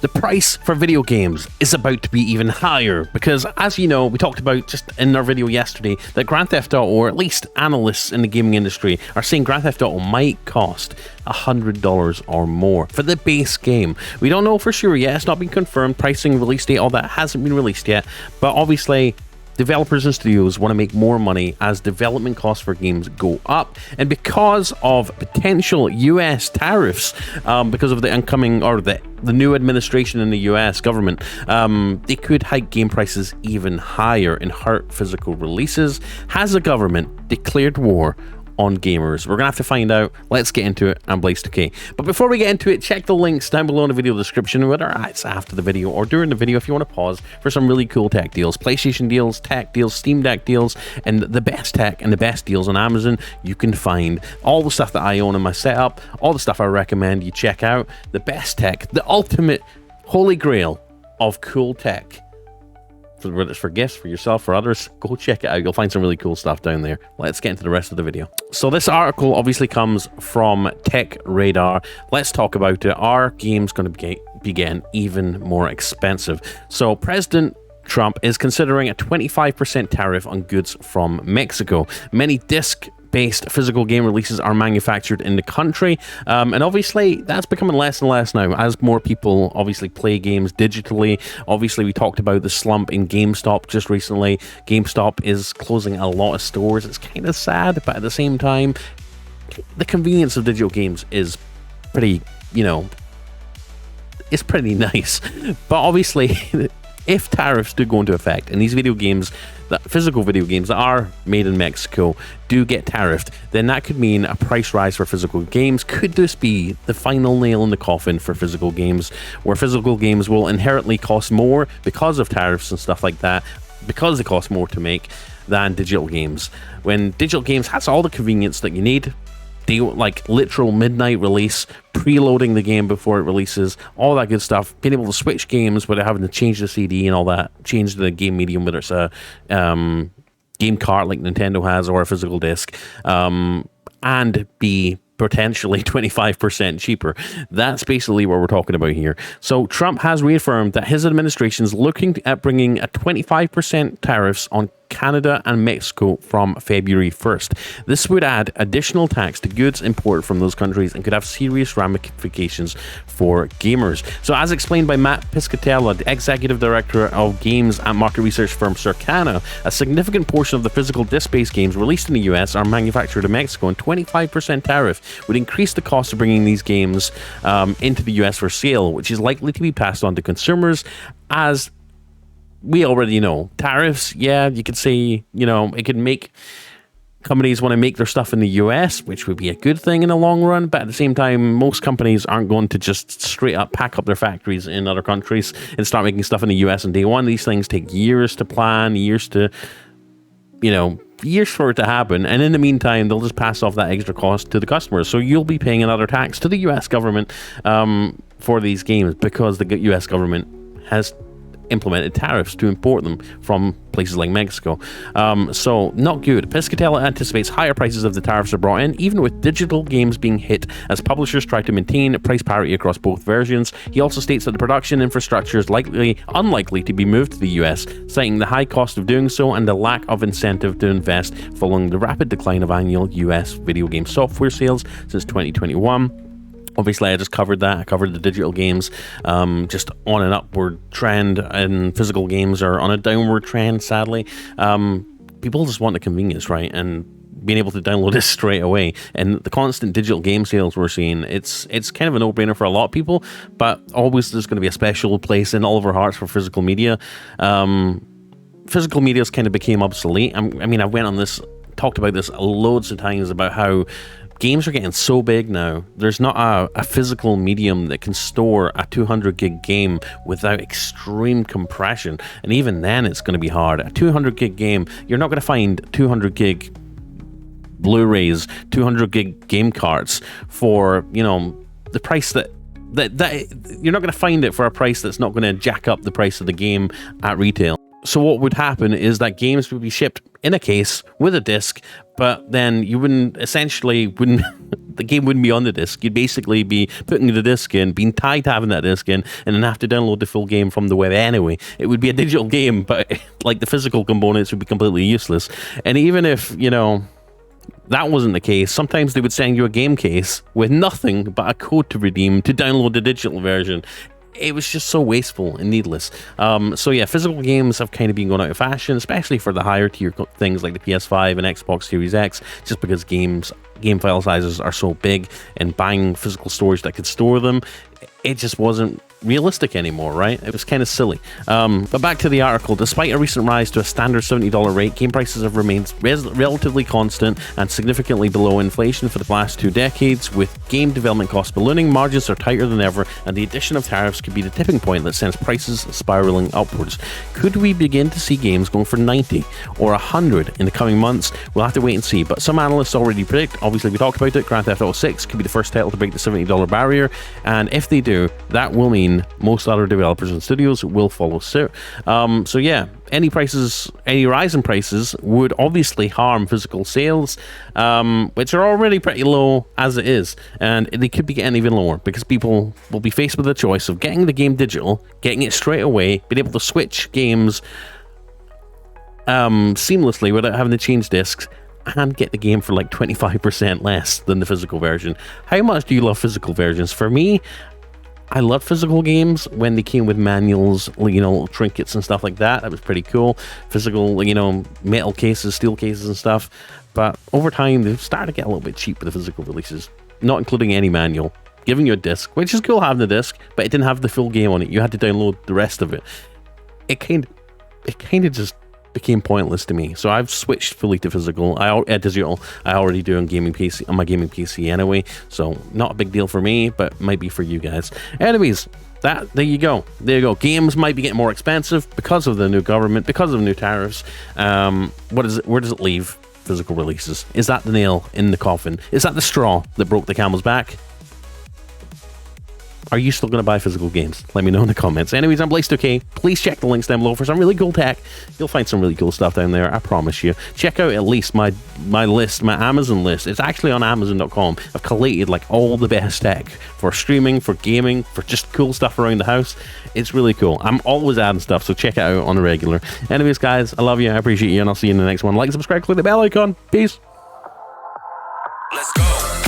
The price for video games is about to be even higher because, as you know, we talked about just in our video yesterday that Grand Theft Auto, or at least analysts in the gaming industry, are saying Grand Theft Auto might cost $100 or more for the base game. We don't know for sure yet. It's not been confirmed. Pricing, release date, all that hasn't been released yet. But obviously, developers and studios want to make more money as development costs for games go up, and because of potential US tariffs, because of the incoming or the new administration in the US government, they could hike game prices even higher and hurt physical releases. Has the government declared war on gamers? We're gonna have to find out. Let's get into it. I'm Blaze2K. But before we get into it, check the links down below in the video description, whether it's after the video or during the video, if you want to pause for some really cool tech deals, PlayStation deals, tech deals, Steam Deck deals, and the best tech and the best deals on Amazon. You can find all the stuff that I own in my setup, all the stuff I recommend you check out, the best tech, the ultimate holy grail of cool tech. Whether it's for gifts, for yourself, for others, go check it out. You'll find some really cool stuff down there. Let's get into the rest of the video. So this article obviously comes from Tech Radar. Let's talk about it. Are games going to be getting even more expensive? So President Trump is considering a 25% tariff on goods from Mexico. Many disc-based physical game releases are manufactured in the country, and obviously that's becoming less and less now as more people obviously play games digitally. Obviously, we talked about the slump in GameStop just recently. GameStop is closing a lot of stores. It's kind of sad, but at the same time, the convenience of digital games is pretty, it's pretty nice. But obviously, if tariffs do go into effect and these video games, physical video games that are made in Mexico, do get tariffed, then that could mean a price rise for physical games. Could this be the final nail in the coffin for physical games, where physical games will inherently cost more because of tariffs and stuff like that, because they cost more to make than digital games? When digital games has all the convenience that you need, they like literal midnight release, preloading the game before it releases, all that good stuff, being able to switch games without having to change the CD and all that, change the game medium, whether it's a game cart like Nintendo has or a physical disc, and be potentially 25% cheaper. That's basically what we're talking about here. So Trump has reaffirmed that his administration is looking at bringing a 25% tariffs on Canada and Mexico from February 1st. This would add additional tax to goods imported from those countries and could have serious ramifications for gamers. So as explained by Matt Piscatella, the executive director of games at market research firm Circana, a significant portion of the physical disc-based games released in the US are manufactured in Mexico, and 25% tariff would increase the cost of bringing these games into the US for sale, which is likely to be passed on to consumers. As we already know, tariffs, yeah, you could say, it could make companies want to make their stuff in the US, which would be a good thing in the long run, but at the same time, most companies aren't going to just straight up pack up their factories in other countries and start making stuff in the US on day one. These things take years to plan, years for it to happen, and in the meantime, they'll just pass off that extra cost to the customers. So you'll be paying another tax to the US government for these games because the US government has implemented tariffs to import them from places like Mexico. So not good. Piscatella anticipates higher prices if the tariffs are brought in, even with digital games being hit, as publishers try to maintain price parity across both versions. He also states that the production infrastructure is unlikely to be moved to the US, citing the high cost of doing so and the lack of incentive to invest following the rapid decline of annual US video game software sales since 2021. Obviously, I just covered that. I covered the digital games, just on an upward trend, and physical games are on a downward trend, sadly. People just want the convenience, right? And being able to download it straight away. And the constant digital game sales we're seeing, it's kind of a no-brainer for a lot of people, but always there's going to be a special place in all of our hearts for physical media. Physical media's kind of became obsolete. I went on this, talked about this loads of times about how games are getting so big now. There's not a physical medium that can store a 200 gig game without extreme compression. And even then, it's going to be hard. A 200 gig game, you're not going to find 200 gig Blu-rays, 200 gig game carts for, the price that you're not going to find it for a price that's not going to jack up the price of the game at retail. So what would happen is that games would be shipped in a case with a disc, but then you wouldn't the game wouldn't be on the disc. You'd basically be putting the disc in, being tied to having that disc in, and then have to download the full game from the web anyway. It would be a digital game, but like the physical components would be completely useless. And even if, you know, that wasn't the case, sometimes they would send you a game case with nothing but a code to redeem to download the digital version. It was just so wasteful and needless. So yeah, physical games have kind of been going out of fashion, especially for the higher tier things like the PS5 and Xbox Series X, just because game file sizes are so big, and buying physical storage that could store them, it just wasn't realistic anymore, right? It was kind of silly. But back to the article. Despite a recent rise to a standard $70 rate, game prices have remained relatively constant and significantly below inflation for the last 2 decades. With game development costs ballooning, margins are tighter than ever, and the addition of tariffs could be the tipping point that sends prices spiraling upwards. Could we begin to see games going for 90 or 100 in the coming months? We'll have to wait and see, but some analysts already predict, obviously we talked about it, Grand Theft Auto 6 could be the first title to break the $70 barrier, and if they do, that will mean most other developers and studios will follow suit. So yeah, any rise in prices would obviously harm physical sales, which are already pretty low as it is, and they could be getting even lower because people will be faced with the choice of getting the game digital, getting it straight away, being able to switch games seamlessly without having to change discs, and get the game for like 25% less than the physical version. How much do you love physical versions? For me, I love physical games when they came with manuals, you know, trinkets and stuff like that. That was pretty cool. Physical, you know, metal cases, steel cases and stuff. But over time, they've started to get a little bit cheap with the physical releases, not including any manual, giving you a disc, which is cool having the disc, but it didn't have the full game on it. You had to download the rest of it. It kind of just became pointless to me. So I've switched fully to physical. Digital. I already do on my gaming PC anyway. So not a big deal for me, but might be for you guys. Anyways, there you go. Games might be getting more expensive because of the new government, because of new tariffs. Where does it leave physical releases? Is that the nail in the coffin? Is that the straw that broke the camel's back? Are you still going to buy physical games? Let me know in the comments. Anyways, I'm Blaze2K. Please check the links down below for some really cool tech. You'll find some really cool stuff down there, I promise you. Check out at least my list, my Amazon list. It's actually on Amazon.com. I've collated like all the best tech for streaming, for gaming, for just cool stuff around the house. It's really cool. I'm always adding stuff, so check it out on the regular. Anyways, guys, I love you. I appreciate you, and I'll see you in the next one. Like, subscribe, click the bell icon. Peace. Let's go.